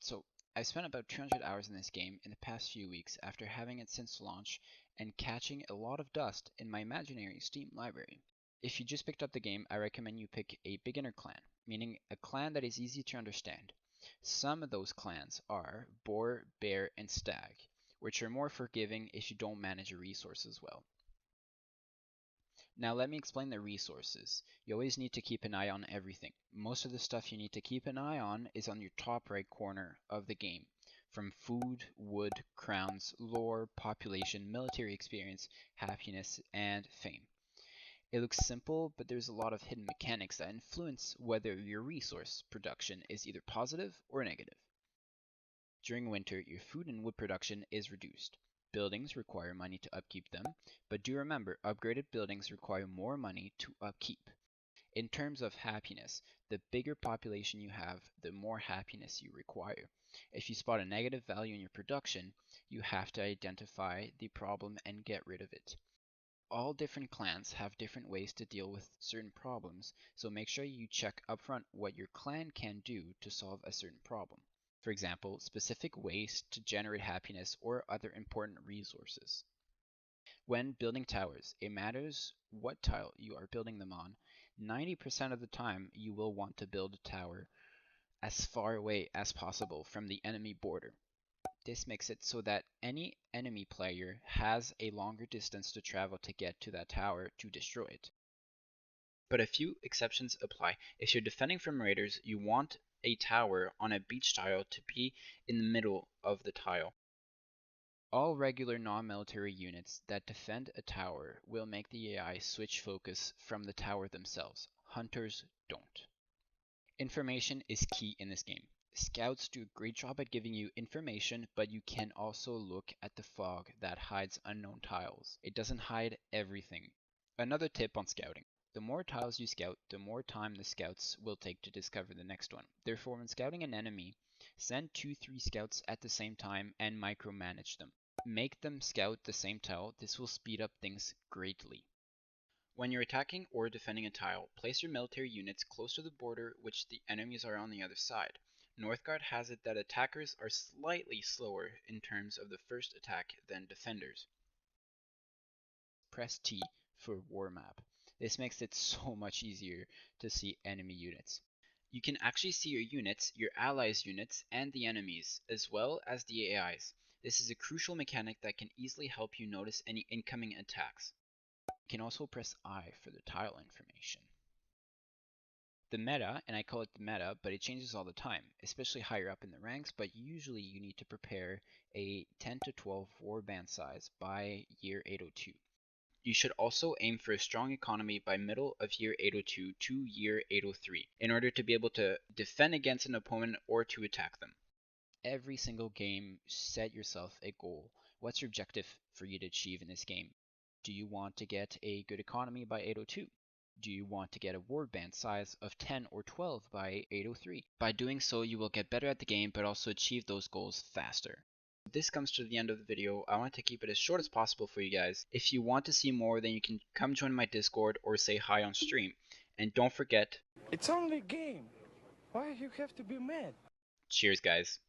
So, I've spent about 200 hours in this game in the past few weeks after having it since launch and catching a lot of dust in my imaginary Steam library. If you just picked up the game, I recommend you pick a beginner clan, meaning a clan that is easy to understand. Some of those clans are Boar, Bear, and Stag, which are more forgiving if you don't manage your resources well. Now let me explain the resources. You always need to keep an eye on everything. Most of the stuff you need to keep an eye on is on your top right corner of the game. From food, wood, crowns, lore, population, military experience, happiness, and fame. It looks simple, but there's a lot of hidden mechanics that influence whether your resource production is either positive or negative. During winter, your food and wood production is reduced. Buildings require money to upkeep them, but do remember, upgraded buildings require more money to upkeep. In terms of happiness, the bigger population you have, the more happiness you require. If you spot a negative value in your production, you have to identify the problem and get rid of it. All different clans have different ways to deal with certain problems, so make sure you check upfront what your clan can do to solve a certain problem. For example, specific ways to generate happiness or other important resources. When building towers, it matters what tile you are building them on. 90% of the time, you will want to build a tower as far away as possible from the enemy border. This makes it so that any enemy player has a longer distance to travel to get to that tower to destroy it. But a few exceptions apply. If you're defending from raiders, you want a tower on a beach tile to be in the middle of the tile. All regular non-military units that defend a tower will make the AI switch focus from the tower themselves. Hunters don't. Information is key in this game. Scouts do a great job at giving you information, but you can also look at the fog that hides unknown tiles. It doesn't hide everything. Another tip on scouting. The more tiles you scout, the more time the scouts will take to discover the next one. Therefore, when scouting an enemy, send 2-3 scouts at the same time and micromanage them. Make them scout the same tile. This will speed up things greatly. When you're attacking or defending a tile, place your military units close to the border which the enemies are on the other side. Northgard has it that attackers are slightly slower in terms of the first attack than defenders. Press T for war map. This makes it so much easier to see enemy units. You can actually see your units, your allies' units, and the enemies, as well as the AIs. This is a crucial mechanic that can easily help you notice any incoming attacks. You can also press I for the tile information. The meta, and I call it the meta, but it changes all the time, especially higher up in the ranks, but usually you need to prepare a 10 to 12 warband size by year 802. You should also aim for a strong economy by middle of year 802 to year 803 in order to be able to defend against an opponent or to attack them. Every single game, set yourself a goal. What's your objective for you to achieve in this game? Do you want to get a good economy by 802? Do you want to get a warband size of 10 or 12 by 803? By doing so, you will get better at the game, but also achieve those goals faster. This comes to the end of the video. I want to keep it as short as possible for you guys. If you want to see more, then you can come join my Discord or say hi on stream. And don't forget, it's only a game. Why you have to be mad? Cheers guys.